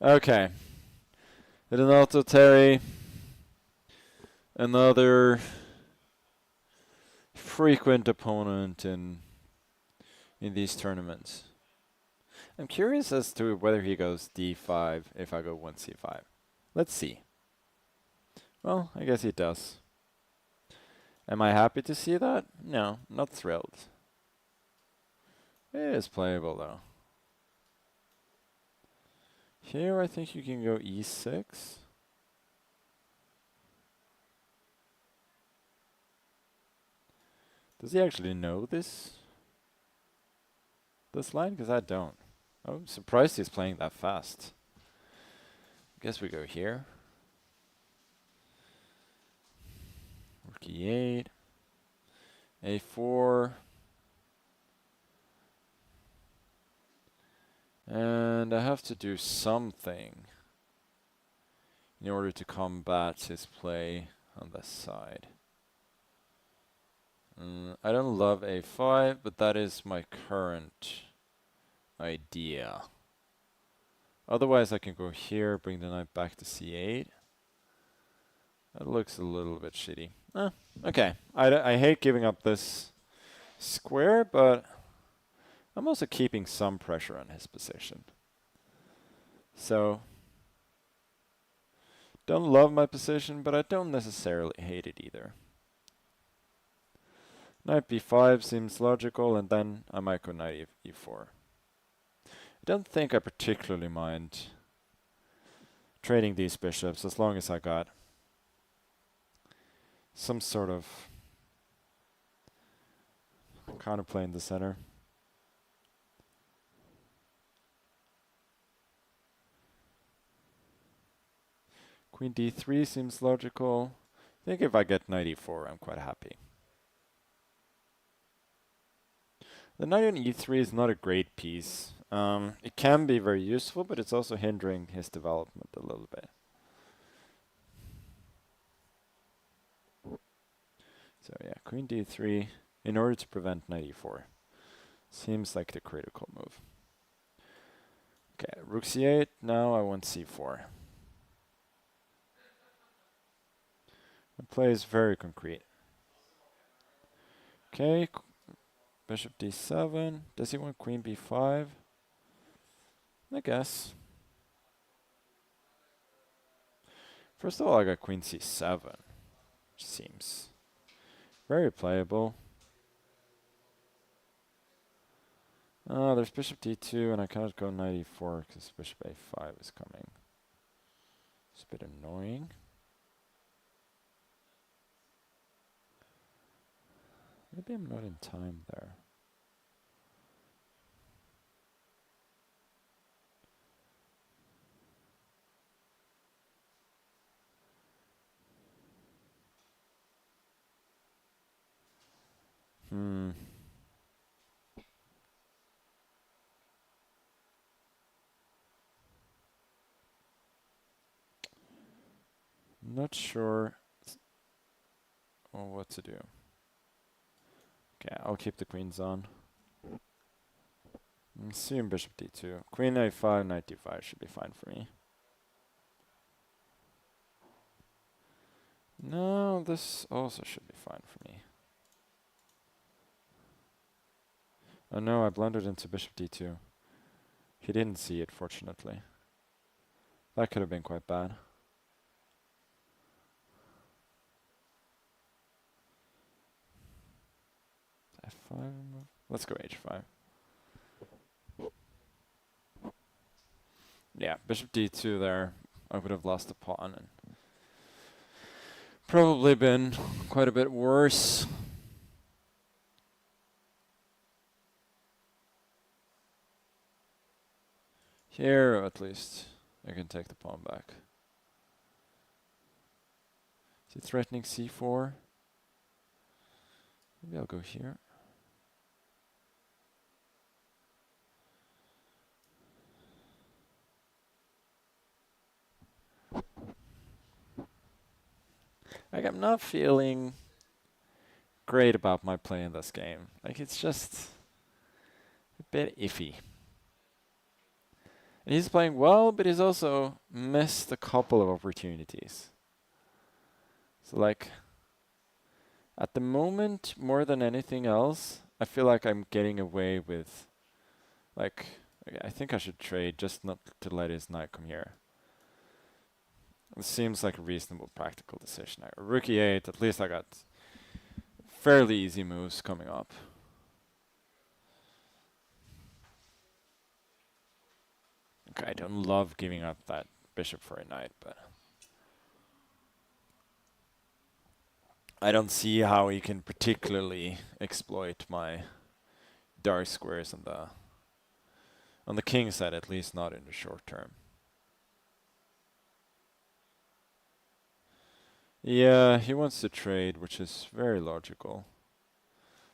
Okay. Hit an auto Terry. Another frequent opponent in these tournaments. I'm curious as to whether he goes d5 if I go 1c5. Let's see. Well, I guess he does. Am I happy to see that? No, not thrilled. It is playable though. Here I think you can go e6. Does he actually know this line? Because I don't. I'm surprised he's playing that fast. Guess we go here. Rook e8. a4. And I have to do something in order to combat his play on this side. I don't love a5, but that is my current idea. Otherwise I can go here, bring the knight back to c8. That looks a little bit shitty. Okay. I hate giving up this square, but I'm also keeping some pressure on his position. So, don't love my position, but I don't necessarily hate it either. Knight b5 seems logical, and then I might go knight e4. I don't think I particularly mind trading these bishops as long as I got some sort of counterplay in the center. Queen d3 seems logical. I think if I get knight e4, I'm quite happy. The knight on e3 is not a great piece. It can be very useful, but it's also hindering his development a little bit. So yeah, queen d3 in order to prevent knight e4. Seems like the critical move. Okay, rook c8, now I want c4. The play is very concrete. Okay, bishop d7. Does he want queen b5? I guess. First of all, I got queen c7, which seems very playable. There's bishop d2, and I cannot go knight e4 because bishop a5 is coming. It's a bit annoying. Maybe I'm not in time there. Not sure what to do. Okay, I'll keep the queens on. Assume bishop d2. Queen a5, knight d5 should be fine for me. No, this also should be fine for me. Oh no, I blundered into bishop d2. He didn't see it, fortunately. That could have been quite bad. f5 move. Let's go h5. Yeah, bishop d2 there. I would have lost a pawn and probably been quite a bit worse. Here, at least, I can take the pawn back. Is he threatening c4? Maybe I'll go here. Like, I'm not feeling great about my play in this game. Like, it's just a bit iffy. And he's playing well, but he's also missed a couple of opportunities. So like, at the moment, more than anything else, I feel like I'm getting away with, like, I think I should trade just not to let his knight come here. It seems like a reasonable practical decision. Rook e8, at least I got fairly easy moves coming up. Okay, I don't love giving up that bishop for a knight, but I don't see how he can particularly exploit my dark squares on the king side, at least not in the short term. Yeah, he wants to trade, which is very logical.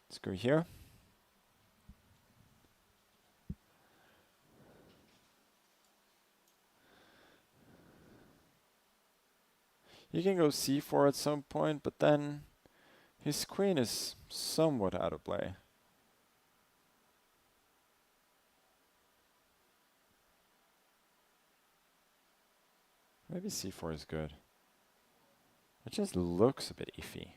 Let's go here. He can go c4 at some point, but then his queen is somewhat out of play. Maybe c4 is good. It just looks a bit iffy.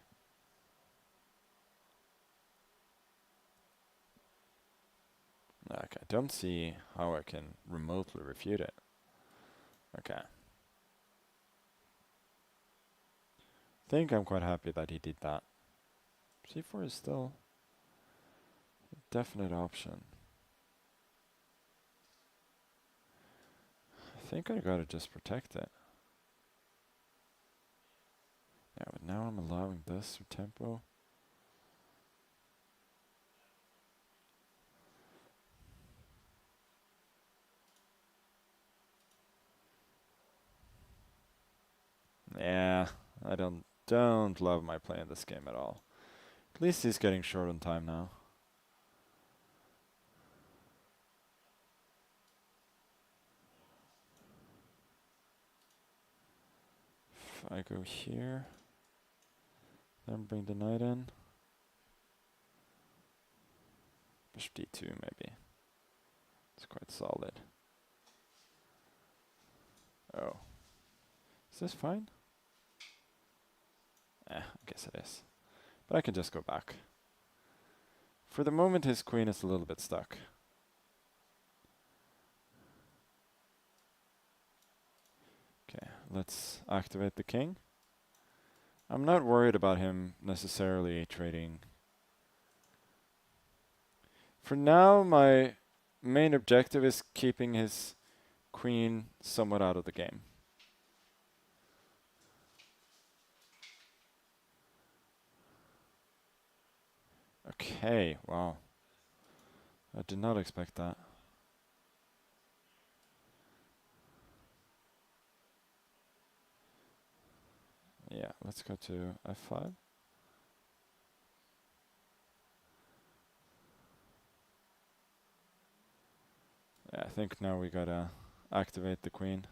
Okay, I don't see how I can remotely refute it. Okay. I think I'm quite happy that he did that. c4 is still a definite option. I think I gotta just protect it. Yeah, but now I'm allowing this for tempo. Yeah, I don't love my play in this game at all. At least he's getting short on time now. If I go here, then bring the knight in. Bishop d2 maybe. It's quite solid. Oh. Is this fine? I guess it is. But I can just go back. For the moment, his queen is a little bit stuck. Okay, let's activate the king. I'm not worried about him necessarily trading. For now, my main objective is keeping his queen somewhat out of the game. Okay, wow. I did not expect that. Yeah, let's go to f5. Yeah, I think now we gotta activate the queen.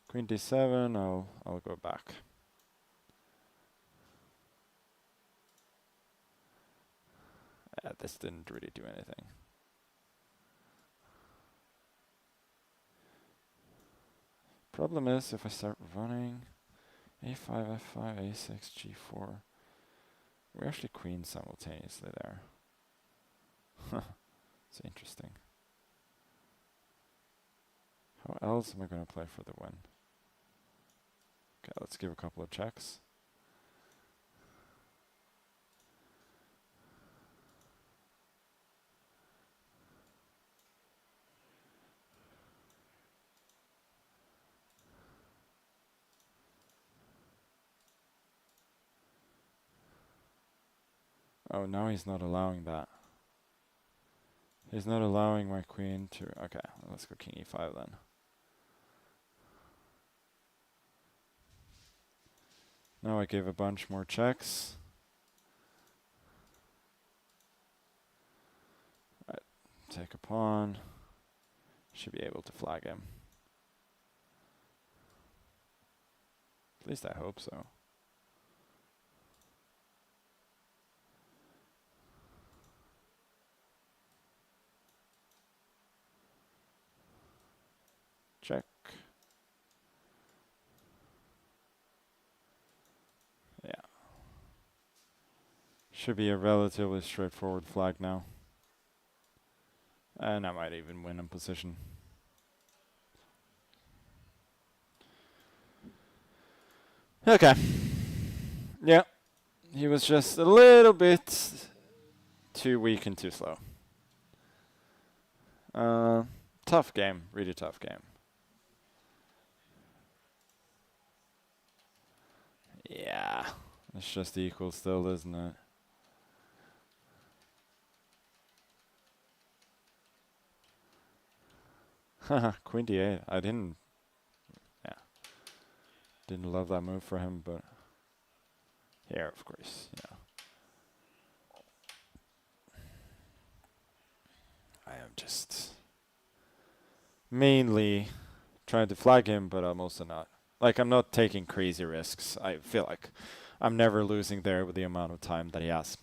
Queen d7, I'll go back. This didn't really do anything. Problem is, if I start running a5, f5, a6, g4, we actually queen simultaneously there. It's interesting. How else am I going to play for the win? Okay, let's give a couple of checks. Oh, now he's not allowing that. He's not allowing my queen to... Okay, let's go king e5 then. Now I give a bunch more checks. Right, take a pawn. Should be able to flag him. At least I hope so. Should be a relatively straightforward flag now. And I might even win in position. Okay. Yeah. He was just a little bit too weak and too slow. Tough game. Really tough game. Yeah. It's just equal still, isn't it? Haha, Queen D8. I didn't love that move for him, but here, of course, yeah. I am just mainly trying to flag him, but I'm also not. Like, I'm not taking crazy risks. I feel like I'm never losing there with the amount of time that he has.